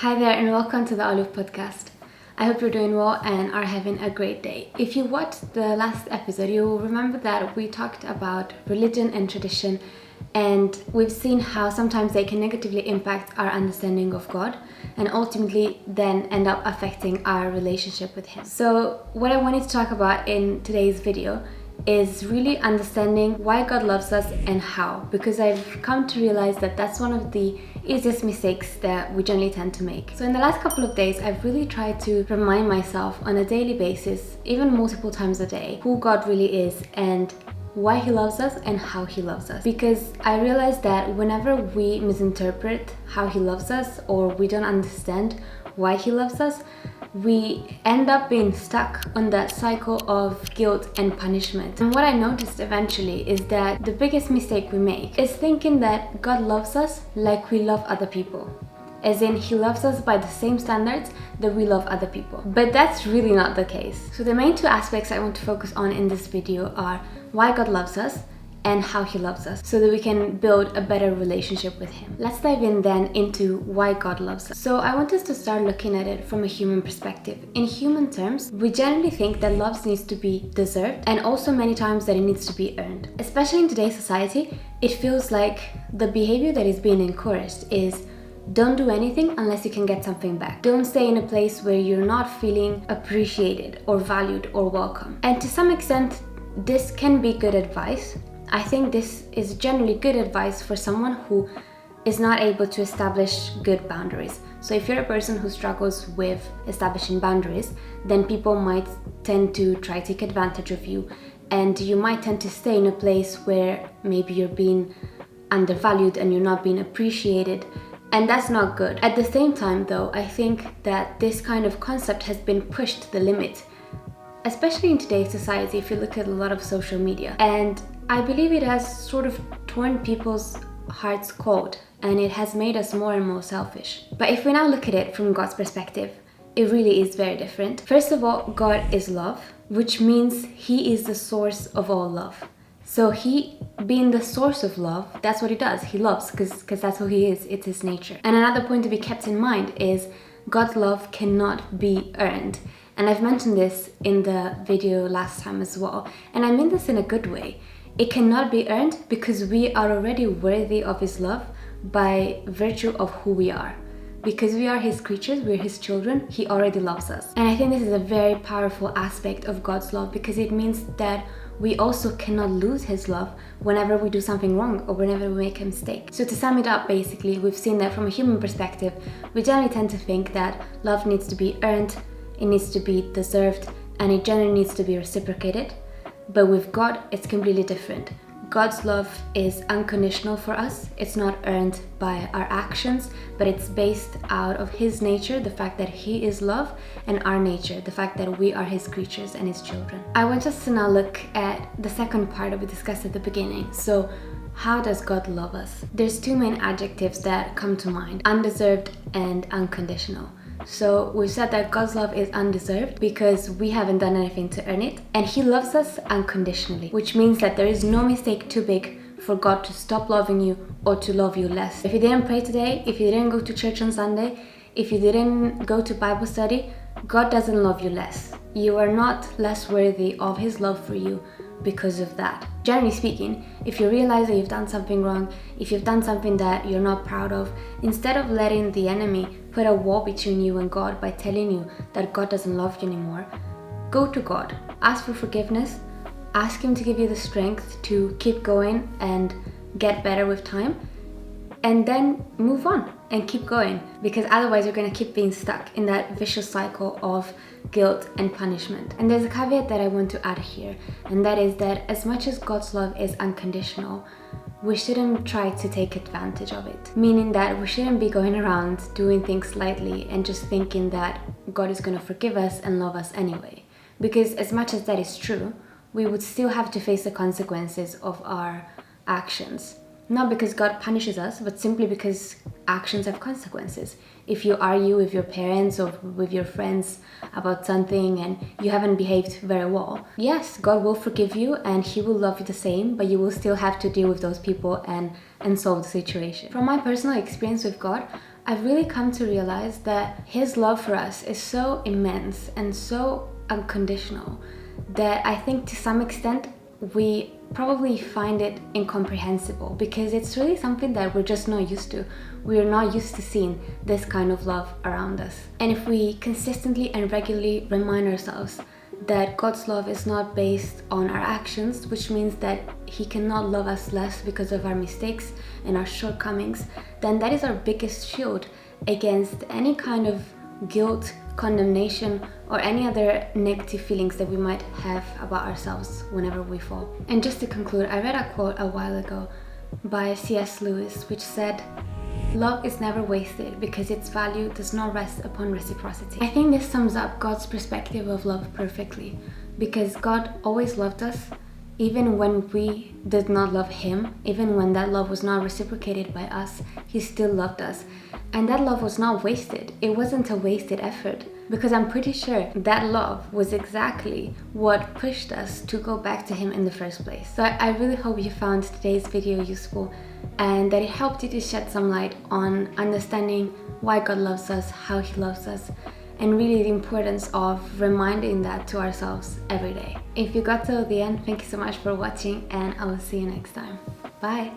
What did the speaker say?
Hi there and welcome to the Olive Podcast. I hope you're doing well and are having a great day. If you watched the last episode, you will remember that we talked about religion and tradition, and we've seen how sometimes they can negatively impact our understanding of God and ultimately then end up affecting our relationship with Him. So what I wanted to talk about in today's video is really understanding why God loves us and how, because I've come to realize that that's one of the easiest mistakes that we generally tend to make. So in the last couple of days, I've really tried to remind myself on a daily basis, even multiple times a day, who God really is and why He loves us and how He loves us. Because I realized that whenever we misinterpret how He loves us or we don't understand why He loves us, we end up being stuck on that cycle of guilt and punishment. And what I noticed eventually is that the biggest mistake we make is thinking that God loves us like we love other people. As in, He loves us by the same standards that we love other people. But that's really not the case. So the main two aspects I want to focus on in this video are why God loves us and how He loves us, so that we can build a better relationship with Him. Let's dive in then into why God loves us. So I want us to start looking at it from a human perspective. In human terms, we generally think that love needs to be deserved, and also many times that it needs to be earned. Especially in today's society, it feels like the behavior that is being encouraged is don't do anything unless you can get something back. Don't stay in a place where you're not feeling appreciated or valued or welcome. And to some extent, this can be good advice. I think this is generally good advice for someone who is not able to establish good boundaries. So if you're a person who struggles with establishing boundaries, then people might tend to try to take advantage of you, and you might tend to stay in a place where maybe you're being undervalued and you're not being appreciated, and that's not good. At the same time though, I think that this kind of concept has been pushed to the limit, especially in today's society if you look at a lot of social media. And I believe it has sort of torn people's hearts cold, and it has made us more and more selfish. But if we now look at it from God's perspective, it really is very different. First of all, God is love, which means He is the source of all love. So He, being the source of love, that's what He does. He loves because that's who He is. It's His nature. And another point to be kept in mind is God's love cannot be earned. And I've mentioned this in the video last time as well. And I mean this in a good way. It cannot be earned because we are already worthy of His love by virtue of who we are. Because we are His creatures, we're His children, He already loves us. And I think this is a very powerful aspect of God's love, because it means that we also cannot lose His love whenever we do something wrong or whenever we make a mistake. So to sum it up, basically, we've seen that from a human perspective, we generally tend to think that love needs to be earned, it needs to be deserved, and it generally needs to be reciprocated. But with God, it's completely different. God's love is unconditional for us. It's not earned by our actions, but it's based out of His nature, the fact that He is love, and our nature, the fact that we are His creatures and His children. I want us to now look at the second part that we discussed at the beginning. So, how does God love us? There's two main adjectives that come to mind: undeserved and unconditional. So we said that God's love is undeserved because we haven't done anything to earn it, and He loves us unconditionally, which means that there is no mistake too big for God to stop loving you or to love you less. If you didn't pray today, if you didn't go to church on Sunday, if you didn't go to Bible study, God doesn't love you less. You are not less worthy of His love for you because of that. Generally speaking, if you realize that you've done something wrong, if you've done something that you're not proud of, instead of letting the enemy put a wall between you and God by telling you that God doesn't love you anymore, go to God, ask for forgiveness, ask Him to give you the strength to keep going and get better with time, and then move on and keep going, because otherwise you're going to keep being stuck in that vicious cycle of guilt and punishment. And there's a caveat that I want to add here, and that is that as much as God's love is unconditional, we shouldn't try to take advantage of it. Meaning that we shouldn't be going around doing things lightly and just thinking that God is going to forgive us and love us anyway. Because as much as that is true, we would still have to face the consequences of our actions. Not because God punishes us, but simply because actions have consequences. If you argue with your parents or with your friends about something and you haven't behaved very well, yes, God will forgive you and He will love you the same, but you will still have to deal with those people and solve the situation. From my personal experience with God, I've really come to realize that His love for us is so immense and so unconditional that I think to some extent we probably find it incomprehensible, because it's really something that we're just not used to. We're not used to seeing this kind of love around us. And if we consistently and regularly remind ourselves that God's love is not based on our actions, which means that He cannot love us less because of our mistakes and our shortcomings, then that is our biggest shield against any kind of guilt, condemnation, or any other negative feelings that we might have about ourselves whenever we fall. And just to conclude, I read a quote a while ago by C.S. Lewis, which said, "Love is never wasted because its value does not rest upon reciprocity." I think this sums up God's perspective of love perfectly, because God always loved us, even when we did not love Him, even when that love was not reciprocated by us, He still loved us. And that love was not wasted. It wasn't a wasted effort, because I'm pretty sure that love was exactly what pushed us to go back to Him in the first place. So I really hope you found today's video useful and that it helped you to shed some light on understanding why God loves us, how He loves us, and really the importance of reminding that to ourselves every day. If you got till the end, thank you so much for watching, and I will see you next time. Bye!